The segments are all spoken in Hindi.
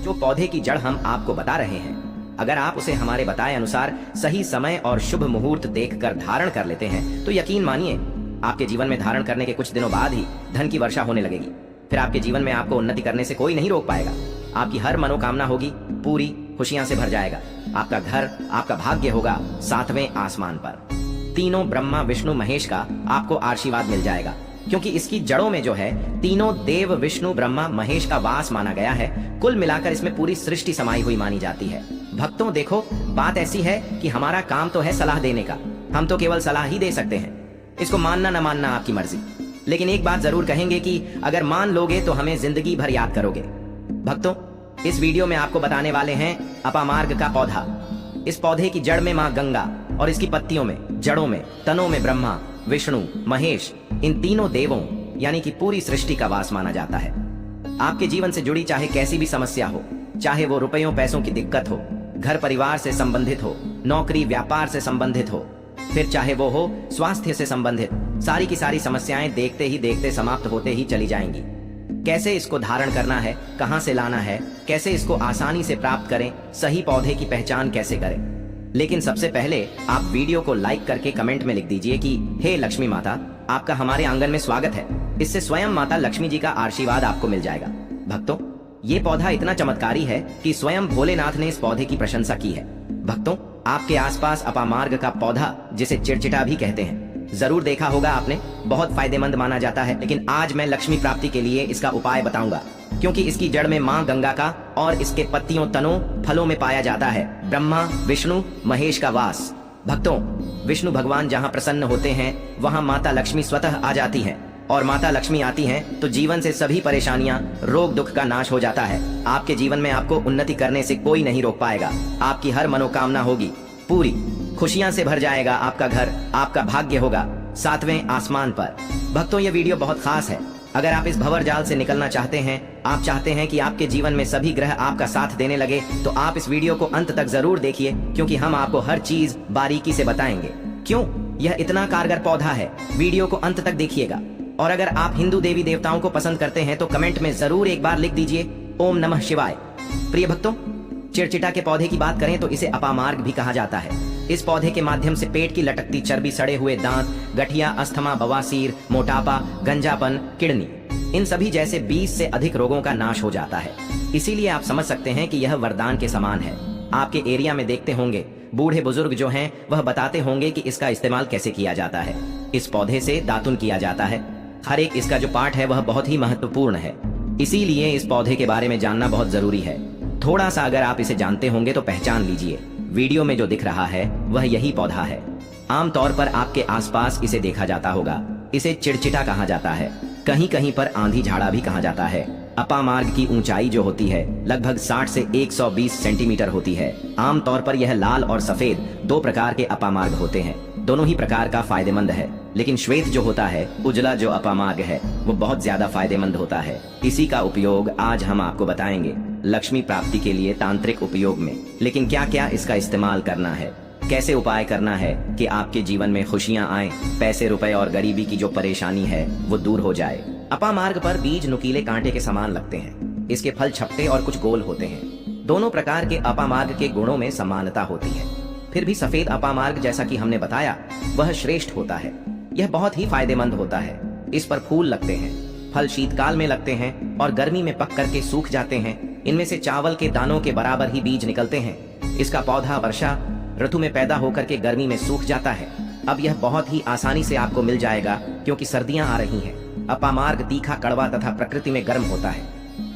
जो पौधे की जड़ हम आपको बता रहे हैं, अगर आप उसे हमारे बताए अनुसार सही समय और शुभ मुहूर्त देखकर धारण कर लेते हैं तो यकीन मानिए आपके जीवन में धारण करने के कुछ दिनों बाद ही धन की वर्षा होने लगेगी। फिर आपके जीवन में आपको उन्नति करने से कोई नहीं रोक पाएगा। आपकी हर मनोकामना होगी पूरी, खुशियां से भर जाएगा। आपका घर, आपका भाग्य होगा 7वें आसमान पर। तीनों ब्रह्मा विष्णु महेश का आपको आशीर्वाद मिल जाएगा, क्योंकि इसकी जड़ों में जो है तीनों देव विष्णु ब्रह्मा महेश का वास माना गया है। कुल मिलाकर इसमें पूरी सृष्टि समाई हुई मानी जाती है। भक्तों देखो, बात ऐसी है कि हमारा काम तो है सलाह देने का, हम तो केवल सलाह ही दे सकते हैं। इसको मानना न मानना आपकी मर्जी, लेकिन एक बात जरूर कहेंगे कि अगर मान लोगे तो हमें जिंदगी भर याद करोगे। भक्तों, इस वीडियो में आपको बताने वाले हैं अपामार्ग का पौधा। इस पौधे की जड़ में माँ गंगा और इसकी पत्तियों में, जड़ों में, तनों में ब्रह्मा विष्णु महेश, इन तीनों देवों यानी कि पूरी सृष्टि का वास माना जाता है। आपके जीवन से जुड़ी चाहे कैसी भी समस्या हो, चाहे वो रुपयों पैसों की दिक्कत हो, घर परिवार से संबंधित हो, नौकरी व्यापार से संबंधित हो, फिर चाहे वो हो स्वास्थ्य से संबंधित, सारी की सारी समस्याएं देखते ही देखते समाप्त होते ही चली जाएंगी। कैसे इसको धारण करना है, कहां से लाना है, कैसे इसको आसानी से प्राप्त करें, सही पौधे की पहचान कैसे करें। लेकिन सबसे पहले आप वीडियो को लाइक करके कमेंट में लिख दीजिए कि हे लक्ष्मी माता, आपका हमारे आंगन में स्वागत है। इससे स्वयं माता लक्ष्मी जी का आशीर्वाद आपको मिल जाएगा। भक्तों, ये पौधा इतना चमत्कारी है कि स्वयं भोलेनाथ ने इस पौधे की प्रशंसा की है। भक्तों, आपके आसपास अपामार्ग का पौधा, जिसे चिड़चिटा भी कहते हैं, जरूर देखा होगा आपने। बहुत फायदेमंद माना जाता है, लेकिन आज मैं लक्ष्मी प्राप्ति के लिए इसका उपाय बताऊंगा, क्योंकि इसकी जड़ में माँ गंगा का और इसके पत्तियों, तनों, फलों में पाया जाता है ब्रह्मा विष्णु महेश का वास। भक्तों, विष्णु भगवान जहाँ प्रसन्न होते हैं वहाँ माता लक्ष्मी स्वतः आ जाती है, और माता लक्ष्मी आती हैं तो जीवन से सभी परेशानियां, रोग दुख का नाश हो जाता है। आपके जीवन में आपको उन्नति करने से कोई नहीं रोक पाएगा। आपकी हर मनोकामना होगी पूरी, खुशियां से भर जाएगा आपका घर, आपका भाग्य होगा 7वें आसमान पर। भक्तों, ये वीडियो बहुत खास है। अगर आप इस भंवर जाल से निकलना चाहते हैं, आप चाहते हैं कि आपके जीवन में सभी ग्रह आपका साथ देने लगे, तो आप इस वीडियो को अंत तक जरूर देखिए, क्योंकि हम आपको हर चीज बारीकी से बताएंगे। क्यों यह इतना कारगर पौधा है, वीडियो को अंत तक देखिएगा। और अगर आप हिंदू देवी देवताओं को पसंद करते हैं तो कमेंट में जरूर एक बार लिख दीजिए ओम नमः शिवाय। प्रिय भक्तों, चिड़चिटा के पौधे की बात करें तो इसे अपामार्ग भी कहा जाता है। इस पौधे के माध्यम से पेट की लटकती चर्बी, सड़े हुए दांत, गठिया, अस्थमा, बवासीर, मोटापा, गंजापन, किडनी, इन सभी जैसे 20 से अधिक रोगों का नाश हो जाता है। इसीलिए आप समझ सकते हैं कि यह वरदान के समान है। आपके एरिया में देखते होंगे बूढ़े बुजुर्ग जो हैं वह बताते होंगे कि इसका इस्तेमाल कैसे किया जाता है। इस पौधे से दातुन किया जाता है। हर एक इसका जो पार्ट है वह बहुत ही महत्वपूर्ण है, इसीलिए इस पौधे के बारे में जानना बहुत जरूरी है। थोड़ा सा अगर आप इसे जानते होंगे तो पहचान लीजिए। वीडियो में जो दिख रहा है वह यही पौधा है। आमतौर पर आपके आसपास इसे देखा जाता होगा। इसे चिड़चिटा कहा जाता है, कहीं कहीं पर आंधी झाड़ा भी कहा जाता है। अपामार्ग की ऊंचाई जो होती है लगभग 60 से 120 सेंटीमीटर होती है। आमतौर पर यह लाल और सफेद 2 प्रकार के अपामार्ग होते हैं। दोनों ही प्रकार का फायदेमंद है, लेकिन श्वेत जो होता है, उजला जो अपामार्ग है, वो बहुत ज्यादा फायदेमंद होता है। इसी का उपयोग आज हम आपको बताएंगे लक्ष्मी प्राप्ति के लिए तांत्रिक उपयोग में। लेकिन क्या क्या इसका इस्तेमाल करना है, कैसे उपाय करना है कि आपके जीवन में खुशियां आए, पैसे रुपए और गरीबी की जो परेशानी है वो दूर हो जाए। अपामार्ग पर बीज नुकीले कांटे के समान लगते हैं। इसके फल छपटे और कुछ गोल होते हैं। दोनों प्रकार के अपामार्ग के गुणों में समानता होती है। फिर भी सफेद अपामार्ग, जैसा कि हमने बताया, वह श्रेष्ठ होता है। यह बहुत ही फायदेमंद होता है। इस पर फूल लगते हैं, फल शीतकाल में लगते हैं और गर्मी में पक करके सूख जाते हैं। इनमें से चावल के दानों के बराबर ही बीज निकलते हैं। इसका पौधा वर्षा ऋतु में पैदा होकर के गर्मी में सूख जाता है। अब यह बहुत ही आसानी से आपको मिल जाएगा, क्योंकि सर्दियां आ रही हैं। अपामार्ग तीखा, कड़वा तथा प्रकृति में गर्म होता है।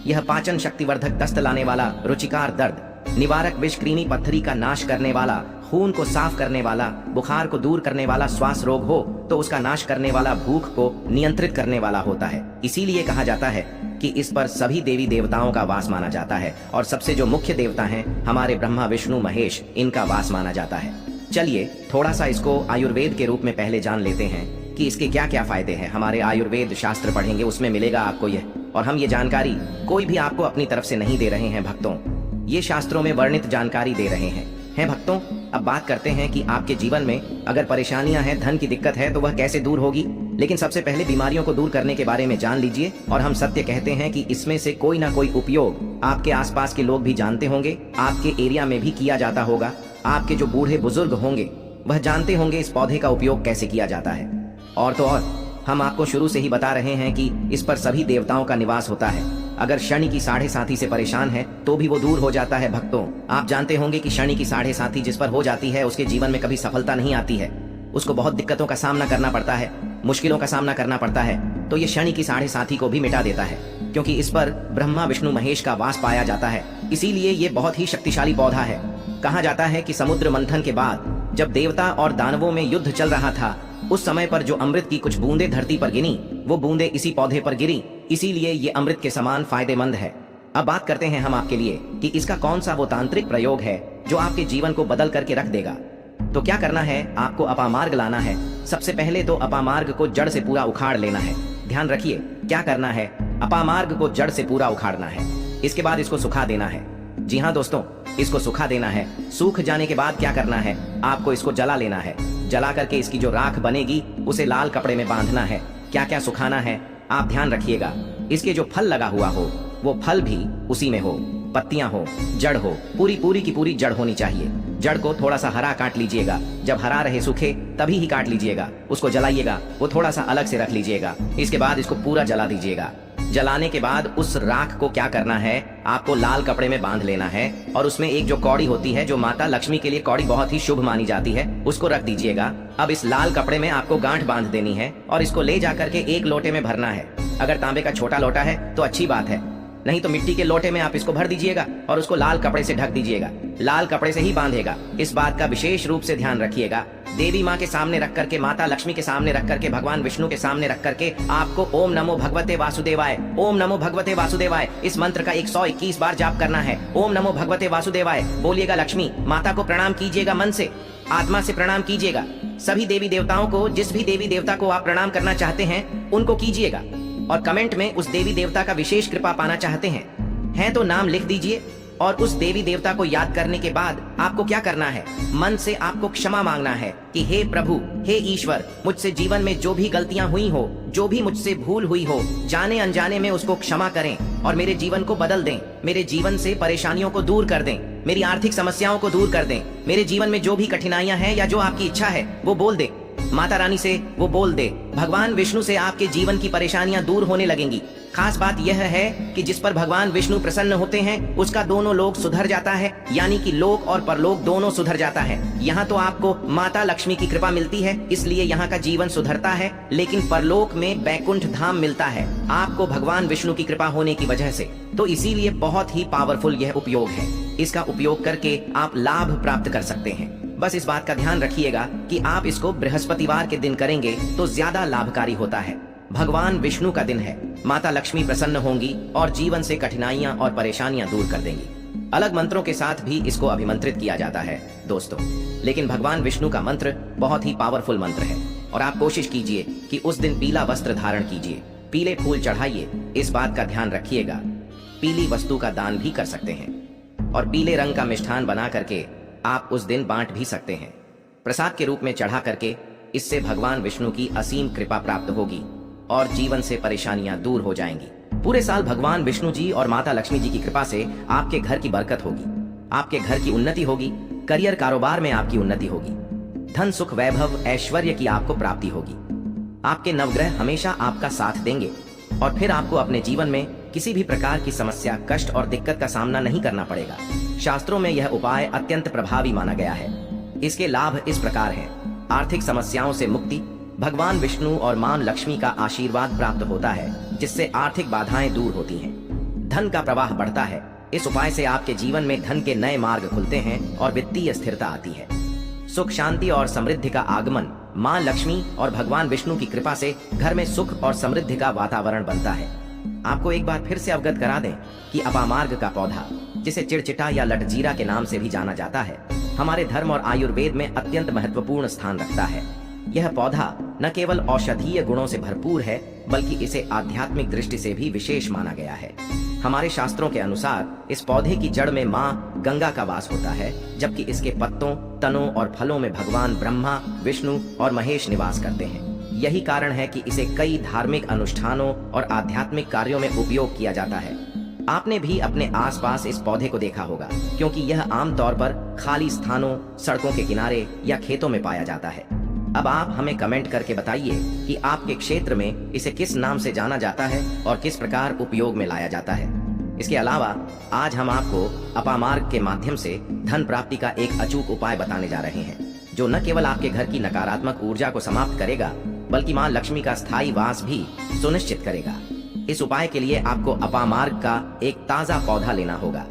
यह पाचन शक्तिवर्धक, दस्त लाने वाला, रुचिकार दर्द निवारक, विष, कृमि पत्थरी का नाश करने वाला, खून को साफ करने वाला, बुखार को दूर करने वाला, श्वास रोग हो तो उसका नाश करने वाला, भूख को नियंत्रित करने वाला होता है। इसीलिए कहा जाता है कि इस पर सभी देवी देवताओं का वास माना जाता है, और सबसे जो मुख्य देवता हैं हमारे ब्रह्मा विष्णु महेश, इनका वास माना जाता है। चलिए थोड़ा सा इसको आयुर्वेद के रूप में पहले जान लेते हैं कि इसके क्या क्या फायदे हैं। हमारे आयुर्वेद शास्त्र पढ़ेंगे, उसमें मिलेगा आपको यह। और हम ये जानकारी कोई भी आपको अपनी तरफ से नहीं दे रहे हैं भक्तों, ये शास्त्रों में वर्णित जानकारी दे रहे हैं भक्तों। अब बात करते हैं कि आपके जीवन में अगर परेशानियां हैं, धन की दिक्कत है, तो वह कैसे दूर होगी। लेकिन सबसे पहले बीमारियों को दूर करने के बारे में जान लीजिए। और हम सत्य कहते हैं कि इसमें से कोई ना कोई उपयोग आपके आसपास के लोग भी जानते होंगे, आपके एरिया में भी किया जाता होगा। आपके जो बूढ़े बुजुर्ग होंगे वह जानते होंगे इस पौधे का उपयोग कैसे किया जाता है। और तो और हम आपको शुरू से ही बता रहे हैं कि इस पर सभी देवताओं का निवास होता है। अगर शनि की साढ़े साथी से परेशान है तो भी वो दूर हो जाता है। भक्तों, आप जानते होंगे कि शनि की साढ़े साथी जिस पर हो जाती है उसके जीवन में कभी सफलता नहीं आती है। उसको बहुत दिक्कतों का सामना करना पड़ता है, मुश्किलों का सामना करना पड़ता है। तो ये शनि की साढ़े साथी को भी मिटा देता है, क्योंकि इस पर ब्रह्मा विष्णु महेश का वास पाया जाता है। इसीलिए ये बहुत ही शक्तिशाली पौधा है। कहा जाता है कि समुद्र मंथन के बाद जब देवता और दानवों में युद्ध चल रहा था, उस समय पर जो अमृत की कुछ बूंदें धरती पर गिरी, वो बूंदें इसी पौधे पर गिरी। इसीलिए ये अमृत के समान फायदेमंद है। अब बात करते हैं हम आपके लिए कि इसका कौन सा वो तांत्रिक प्रयोग है जो आपके जीवन को बदल करके रख देगा। तो क्या करना है, आपको अपामार्ग लाना है। सबसे पहले तो अपामार्ग को जड़ से पूरा उखाड़ लेना है। ध्यान रखिए, क्या करना है, अपामार्ग को जड़ से पूरा उखाड़ना है। इसके बाद इसको सुखा देना है। जी हाँ दोस्तों, इसको सुखा देना है। सूख जाने के बाद क्या करना है, आपको इसको जला लेना है। जला करके इसकी जो राख बनेगी उसे लाल कपड़े में बांधना है। क्या क्या सुखाना है आप ध्यान रखिएगा। इसके जो फल लगा हुआ हो वो फल भी उसी में हो, पत्तियां हो, जड़ हो, पूरी की पूरी जड़ होनी चाहिए। जड़ को थोड़ा सा हरा काट लीजिएगा, जब हरा रहे सूखे तभी ही काट लीजिएगा। उसको जलाइएगा, वो थोड़ा सा अलग से रख लीजिएगा। इसके बाद इसको पूरा जला दीजिएगा। जलाने के बाद उस राख को क्या करना है, आपको लाल कपड़े में बांध लेना है और उसमें एक जो कौड़ी होती है, जो माता लक्ष्मी के लिए कौड़ी बहुत ही शुभ मानी जाती है, उसको रख दीजिएगा। अब इस लाल कपड़े में आपको गांठ बांध देनी है और इसको ले जाकर के एक लोटे में भरना है। अगर तांबे का छोटा लोटा है तो अच्छी बात है, नहीं तो मिट्टी के लोटे में आप इसको भर दीजिएगा और उसको लाल कपड़े से ढक दीजिएगा। लाल कपड़े से ही बांधेगा। इस बात का विशेष रूप से ध्यान रखिएगा। देवी माँ के सामने रख करके, माता लक्ष्मी के सामने रख करके, भगवान विष्णु के सामने रख करके आपको ओम नमो भगवते वासुदेवाय, ओम नमो भगवते वासुदेवाय इस मंत्र का 121 बार जाप करना है। ओम नमो भगवते वासुदेवाय बोलिएगा। लक्ष्मी माता को प्रणाम कीजिएगा, मन से आत्मा से प्रणाम कीजिएगा। सभी देवी देवताओं को, जिस भी देवी देवता को आप प्रणाम करना चाहते हैं उनको कीजिएगा। और कमेंट में उस देवी देवता का विशेष कृपा पाना चाहते हैं तो नाम लिख दीजिए। और उस देवी देवता को याद करने के बाद आपको क्या करना है, मन से आपको क्षमा मांगना है कि हे प्रभु, हे ईश्वर, मुझसे जीवन में जो भी गलतियां हुई हो, जो भी मुझसे भूल हुई हो, जाने अनजाने में उसको क्षमा करें और मेरे जीवन को बदल दें। मेरे जीवन से परेशानियों को दूर कर दें, मेरी आर्थिक समस्याओं को दूर कर दें। मेरे जीवन में जो भी कठिनाइयां हैं या जो आपकी इच्छा है वो बोल दे, माता रानी से वो बोल दे। भगवान विष्णु से आपके जीवन की परेशानियां दूर होने लगेंगी। खास बात यह है कि जिस पर भगवान विष्णु प्रसन्न होते हैं उसका दोनों लोक सुधर जाता है, यानी कि लोक और परलोक दोनों सुधर जाता है। यहाँ तो आपको माता लक्ष्मी की कृपा मिलती है, इसलिए यहाँ का जीवन सुधरता है, लेकिन परलोक में बैकुंठ धाम मिलता है आपको भगवान विष्णु की कृपा होने की वजह से। तो इसीलिए बहुत ही पावरफुल यह उपयोग है। इसका उपयोग करके आप लाभ प्राप्त कर सकते हैं। बस इस बात का ध्यान रखिएगा कि आप इसको बृहस्पतिवार के दिन करेंगे तो ज्यादा लाभकारी होता है। भगवान विष्णु का दिन है, माता लक्ष्मी प्रसन्न होंगी और जीवन से कठिनाइयां और परेशानियां दूर कर देंगी। अलग मंत्रों के साथ भी इसको अभिमंत्रित किया जाता है दोस्तों, लेकिन भगवान विष्णु का मंत्र बहुत ही पावरफुल मंत्र है। और आप कोशिश कीजिए कि उस दिन पीला वस्त्र धारण कीजिए, पीले फूल चढ़ाइए। इस बात का ध्यान रखिएगा। पीली वस्तु का दान भी कर सकते हैं और पीले रंग का मिष्ठान बना करके आप उस दिन बांट भी सकते हैं प्रसाद के रूप में चढ़ा करके। इससे भगवान विष्णु की असीम कृपा प्राप्त होगी और जीवन से परेशानियां दूर हो जाएंगी। पूरे साल भगवान विष्णु जी और माता लक्ष्मी जी की कृपा से आपके घर की बरकत होगी, आपके घर की उन्नति होगी, करियर कारोबार में आपकी उन्नति होगी, धन सुख वैभव ऐश्वर्य की आपको प्राप्ति होगी। आपके नवग्रह हमेशा आपका साथ देंगे और फिर आपको अपने जीवन में किसी भी प्रकार की समस्या, कष्ट और दिक्कत का सामना नहीं करना पड़ेगा। शास्त्रों में यह उपाय अत्यंत प्रभावी माना गया है। इसके लाभ इस प्रकार हैं: आर्थिक समस्याओं से मुक्ति, भगवान विष्णु और मां लक्ष्मी का आशीर्वाद प्राप्त होता है जिससे आर्थिक बाधाएं दूर होती हैं, धन का प्रवाह बढ़ता है। इस उपाय से आपके जीवन में धन के नए मार्ग खुलते हैं और वित्तीय स्थिरता आती है। सुख, शांति और समृद्धि का आगमन मां लक्ष्मी और भगवान विष्णु की कृपा से घर में सुख और समृद्धि का वातावरण बनता है। आपको एक बार फिर से अवगत करा दें कि अपामार्ग का पौधा, जिसे चिड़चिटा या लटजीरा के नाम से भी जाना जाता है, हमारे धर्म और आयुर्वेद में अत्यंत महत्वपूर्ण स्थान रखता है। यह पौधा न केवल औषधीय गुणों से भरपूर है, बल्कि इसे आध्यात्मिक दृष्टि से भी विशेष माना गया है। हमारे शास्त्रों के अनुसार इस पौधे की जड़ में माँ गंगा का वास होता है, जबकि इसके पत्तों, तनों और फलों में भगवान ब्रह्मा, विष्णु और महेश निवास करते हैं। यही कारण है कि इसे कई धार्मिक अनुष्ठानों और आध्यात्मिक कार्यों में उपयोग किया जाता है। आपने भी अपने आसपास इस पौधे को देखा होगा, क्योंकि यह आमतौर पर खाली स्थानों, सड़कों के किनारे या खेतों में पाया जाता है। अब आप हमें कमेंट करके बताइए कि आपके क्षेत्र में इसे किस नाम से जाना जाता है और किस प्रकार उपयोग में लाया जाता है। इसके अलावा आज हम आपको अपामार्ग के माध्यम से धन प्राप्ति का एक अचूक उपाय बताने जा रहे हैं, जो न केवल आपके घर की नकारात्मक ऊर्जा को समाप्त करेगा, बल्कि मां लक्ष्मी का स्थायी वास भी सुनिश्चित करेगा। इस उपाय के लिए आपको अपामार्ग का एक ताजा पौधा लेना होगा।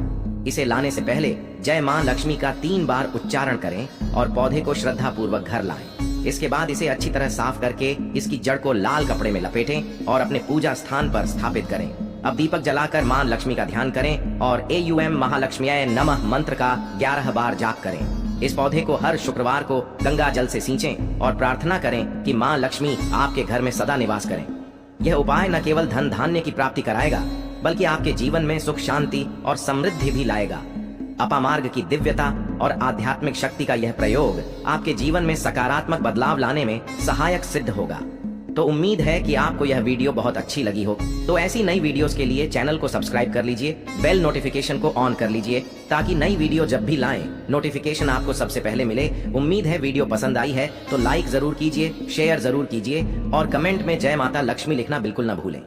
इसे लाने से पहले जय मां लक्ष्मी का 3 बार उच्चारण करें और पौधे को श्रद्धा पूर्वक घर लाएं। इसके बाद इसे अच्छी तरह साफ करके इसकी जड़ को लाल कपड़े में लपेटें और अपने पूजा स्थान पर स्थापित करें। अब दीपक जलाकर मां लक्ष्मी का ध्यान करें और AUM महालक्ष्म्याय नमः मंत्र का 11 बार जाप करें। इस पौधे को हर शुक्रवार को गंगा जल से सींचें और प्रार्थना करें कि मां लक्ष्मी आपके घर में सदा निवास करें। यह उपाय न केवल धन धान्य की प्राप्ति कराएगा, बल्कि आपके जीवन में सुख, शांति और समृद्धि भी लाएगा। अपामार्ग की दिव्यता और आध्यात्मिक शक्ति का यह प्रयोग आपके जीवन में सकारात्मक बदलाव लाने में सहायक सिद्ध होगा। तो उम्मीद है कि आपको यह वीडियो बहुत अच्छी लगी हो। तो ऐसी नई वीडियोस के लिए चैनल को सब्सक्राइब कर लीजिए, बेल नोटिफिकेशन को ऑन कर लीजिए, ताकि नई वीडियो जब भी लाएं नोटिफिकेशन आपको सबसे पहले मिले। उम्मीद है वीडियो पसंद आई है तो लाइक जरूर कीजिए, शेयर जरूर कीजिए और कमेंट में जय माता लक्ष्मी लिखना बिल्कुल न भूलें।